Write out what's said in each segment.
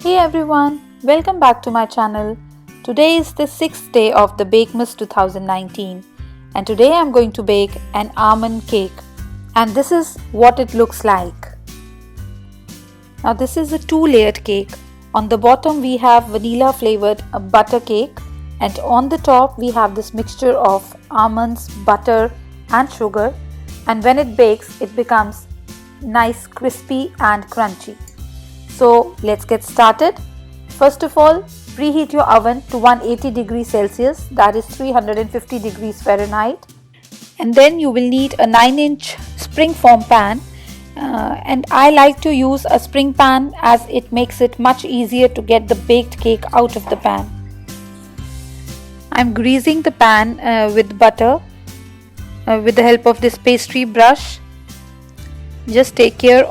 Hey everyone, welcome back to my channel. Today is the 6th day of the Bakemas 2019 and today I'm going to bake an almond cake and this is what it looks like. Now this is a 2-layered cake. On the bottom we have vanilla flavored butter cake and on the top we have this mixture of almonds, butter and sugar, and when it bakes it becomes nice, crispy and crunchy. So let's get started. First of all, preheat your oven to 180 degrees Celsius, that is 350 degrees Fahrenheit. And then you will need a 9-inch spring form pan. And I like to use a spring pan as it makes it much easier to get the baked cake out of the pan. I'm greasing the pan with butter with the help of this pastry brush. Just take care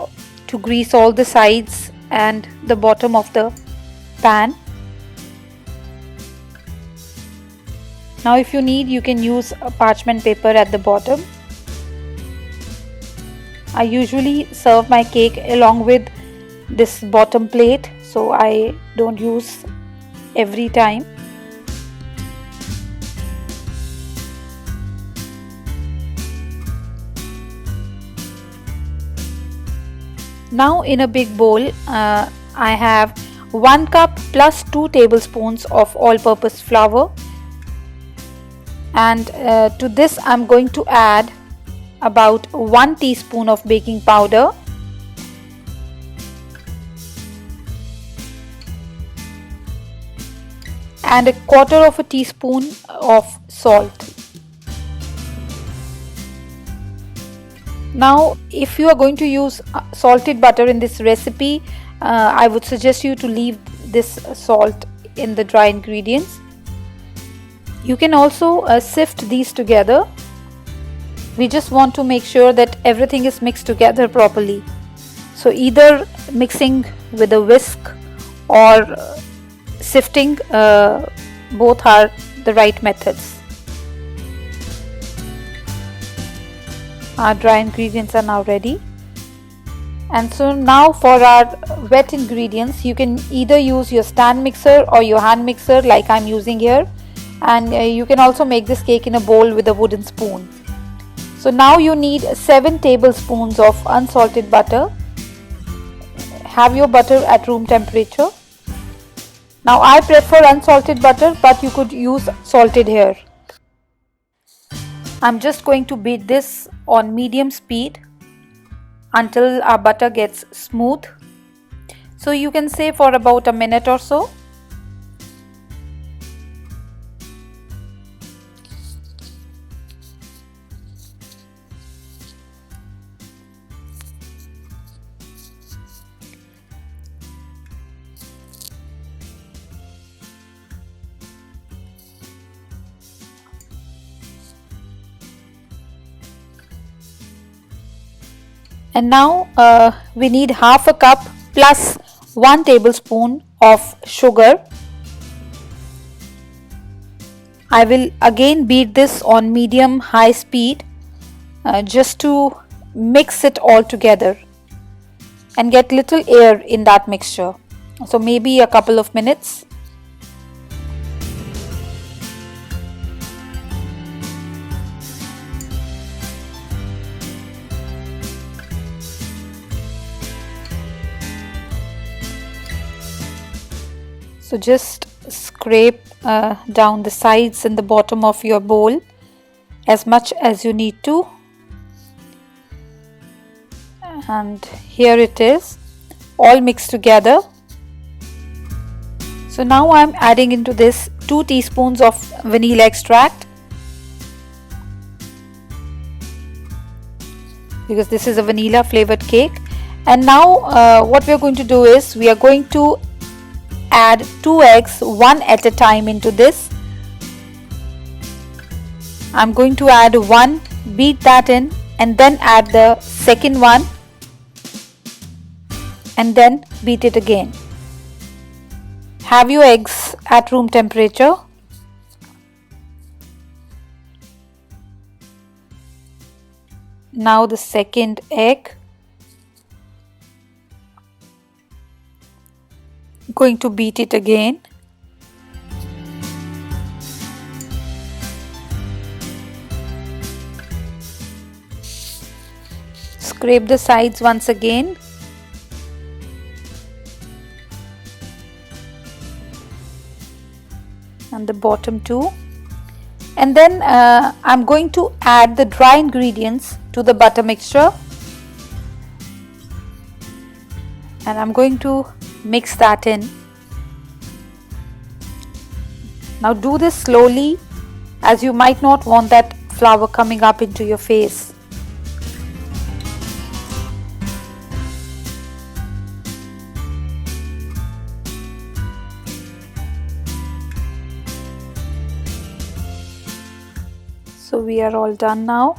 to grease all the sides and the bottom of the pan. Now if you need, you can use a parchment paper at the bottom. I usually serve my cake along with this bottom plate, so I don't use every time. Now in a big bowl, I have 1 cup plus 2 tablespoons of all-purpose flour, and to this I'm going to add about 1 teaspoon of baking powder, and a quarter of a teaspoon of salt. Now if you are going to use salted butter in this recipe, I would suggest you to leave this salt in the dry ingredients. You can also sift these together. We just want to make sure that everything is mixed together properly. So either mixing with a whisk or sifting, both are the right methods. Our dry ingredients are now ready. And so now for our wet ingredients, you can either use your stand mixer or your hand mixer like I'm using here, and you can also make this cake in a bowl with a wooden spoon. So now you need 7 tablespoons of unsalted butter. Have your butter at room temperature. Now I prefer unsalted butter, but you could use salted here. I'm just going to beat this on medium speed until our butter gets smooth. So you can say for about a minute or so. And now we need half a cup plus 1 tablespoon of sugar. I will again beat this on medium high speed just to mix it all together and get little air in that mixture. So maybe a couple of minutes. So just scrape down the sides and the bottom of your bowl as much as you need to. And here it is, all mixed together. So now I'm adding into this 2 teaspoons of vanilla extract, because this is a vanilla flavored cake. And now what we are going to do is we are going to add 2 eggs one at a time into this. I'm going to add 1, beat that in, and then add the second one and then beat it again. Have your eggs at room temperature. Now the second egg. Going to beat it again. Scrape the sides once again. And the bottom too. And then I'm going to add the dry ingredients to the butter mixture. And I'm going to mix that in. Now do this slowly, as you might not want that flour coming up into your face. So we are all done now.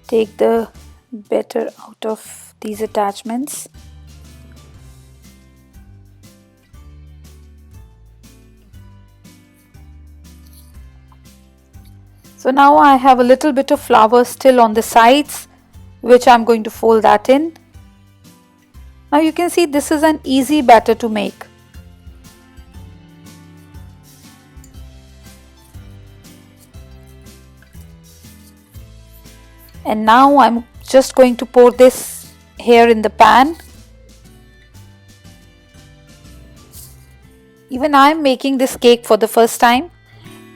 Take the batter out of these attachments. So now I have a little bit of flour still on the sides, which I'm going to fold that in. Now you can see this is an easy batter to make. And now I'm just going to pour this here in the pan. Even I'm making this cake for the first time,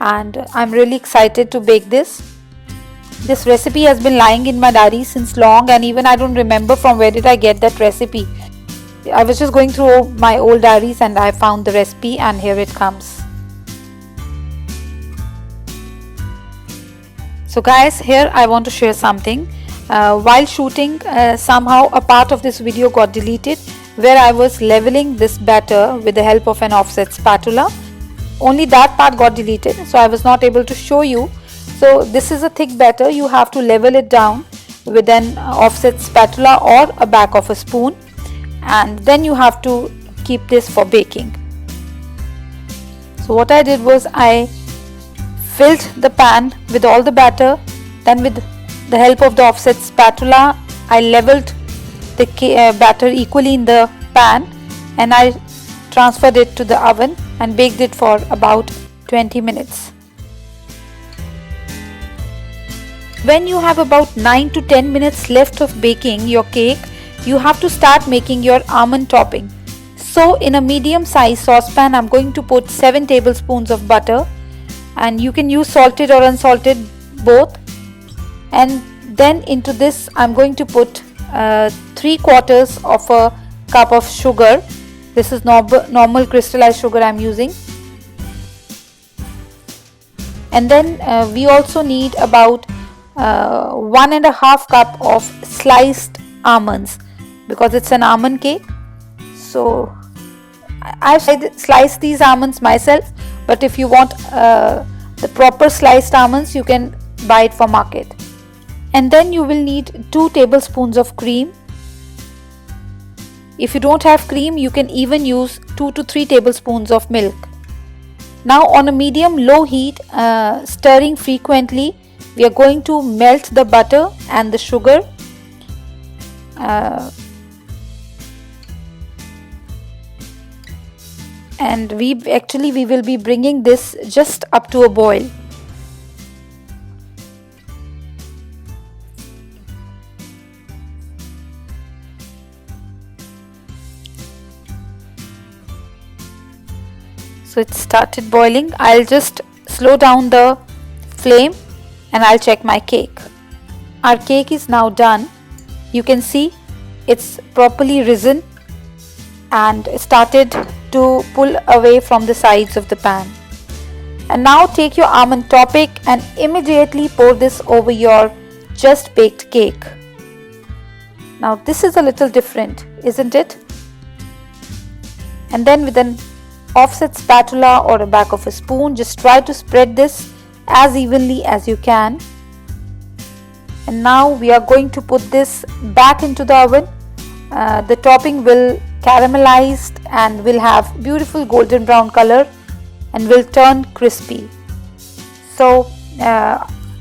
and I'm really excited to bake this. This recipe has been lying in my diary since long, and even I don't remember from where did I get that recipe. I was just going through my old diaries and I found the recipe, and here it comes. So guys, here I want to share something. While shooting, somehow a part of this video got deleted where I was leveling this batter with the help of an offset spatula. Only that part got deleted, so I was not able to show you. So this is a thick batter. You have to level it down with an offset spatula or a back of a spoon, and then you have to keep this for baking. So what I did was I filled the pan with all the batter, then with the help of the offset spatula I leveled the batter equally in the pan, and I transferred it to the oven and baked it for about 20 minutes. When you have about 9 to 10 minutes left of baking your cake, you have to start making your almond topping. So in a medium size saucepan, I'm going to put 7 tablespoons of butter, and you can use salted or unsalted both. And then into this I'm going to put 3/4 of a cup of sugar. This is normal crystallized sugar I'm using. And then we also need about 1.5 cup of sliced almonds, because it's an almond cake. So I've sliced these almonds myself, but if you want the proper sliced almonds, you can buy it from market. And then you will need 2 tablespoons of cream. If you don't have cream, you can even use 2 to 3 tablespoons of milk. Now on a medium-low heat, stirring frequently, we are going to melt the butter and the sugar. And we will be bringing this just up to a boil. So it started boiling. I'll just slow down the flame and I'll check my cake. Our cake is now done. You can see it's properly risen and started to pull away from the sides of the pan. And now take your almond topping and immediately pour this over your just baked cake. Now this is a little different, isn't it? And then with an offset spatula or a back of a spoon, just try to spread this as evenly as you can. And now we are going to put this back into the oven. The topping will caramelize and will have beautiful golden brown color and will turn crispy. So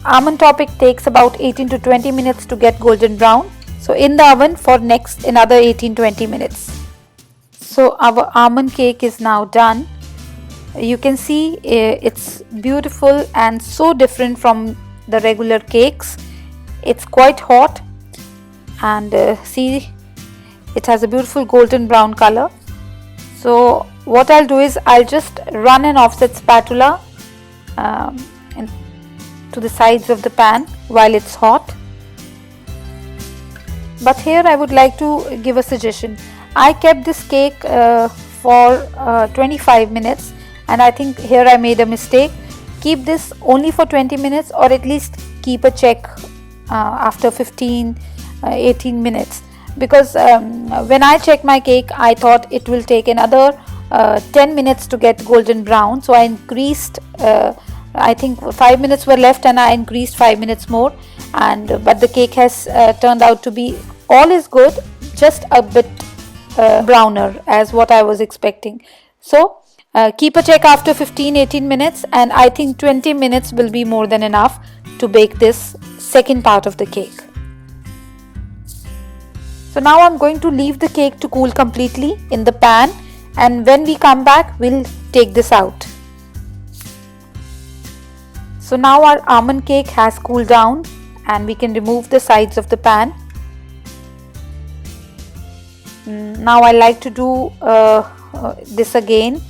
Almond topping takes about 18 to 20 minutes to get golden brown. So in the oven for next another 18-20 minutes. So our almond cake is now done. You can see it's beautiful and so different from the regular cakes. It's quite hot, and see, it has a beautiful golden brown color. So what I'll do is I'll just run an offset spatula to the sides of the pan while it's hot. But here I would like to give a suggestion. I kept this cake for 25 minutes, and I think here I made a mistake. Keep this only for 20 minutes, or at least keep a check after 15-18 minutes, because when I checked my cake I thought it will take another 10 minutes to get golden brown. So I increased, I think 5 minutes were left, and I increased 5 minutes more, but the cake has turned out to be all is good, just a bit browner as what I was expecting. So keep a check after 15-18 minutes, and I think 20 minutes will be more than enough to bake this second part of the cake. So now I'm going to leave the cake to cool completely in the pan, and when we come back we'll take this out. So now our almond cake has cooled down, and we can remove the sides of the pan. Now I like to do this again,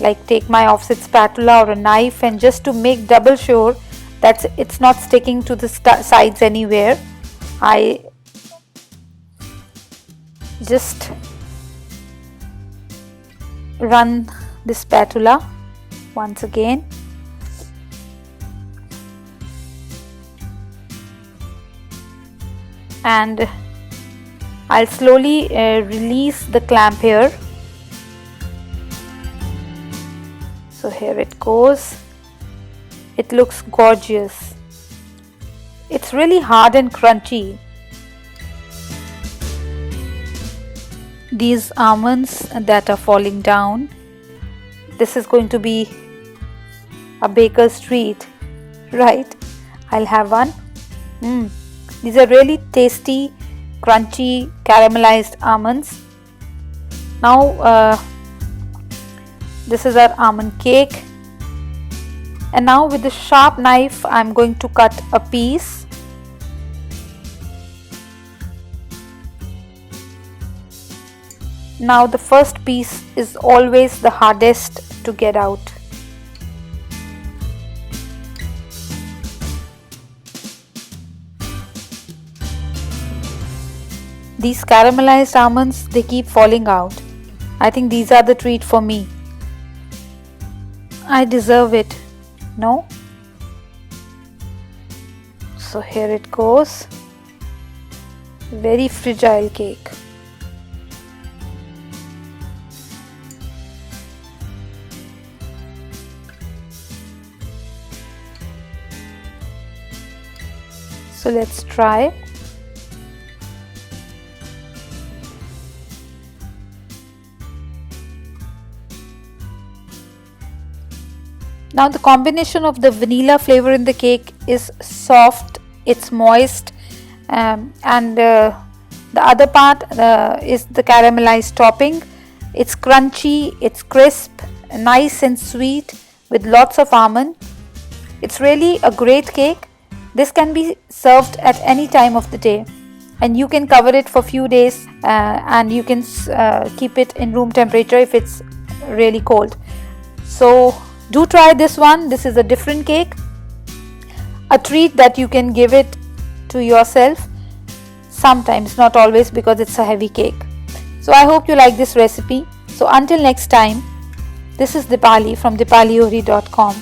like take my offset spatula or a knife, and just to make double sure that it's not sticking to the sides anywhere, I just run the spatula once again. And I'll slowly release the clamp here. So here it goes. It looks gorgeous. It's really hard and crunchy. These almonds that are falling down, this is going to be a baker's treat, right? I'll have one. These are really tasty, crunchy, caramelized almonds. Now this is our almond cake, and now with the sharp knife I'm going to cut a piece. Now the first piece is always the hardest to get out. These caramelized almonds, they keep falling out. I think these are the treat for me. I deserve it, no? So here it goes. Very fragile cake. So let's try. Now the combination of the vanilla flavor in the cake is soft, it's moist, and the other part is the caramelized topping. It's crunchy, it's crisp, nice and sweet with lots of almond. It's really a great cake. This can be served at any time of the day, and you can cover it for a few days, and you can keep it in room temperature if it's really cold. So do try this one. This is a different cake, a treat that you can give it to yourself sometimes, not always, because it's a heavy cake. So I hope you like this recipe. So until next time, this is Dipali from dipaliori.com.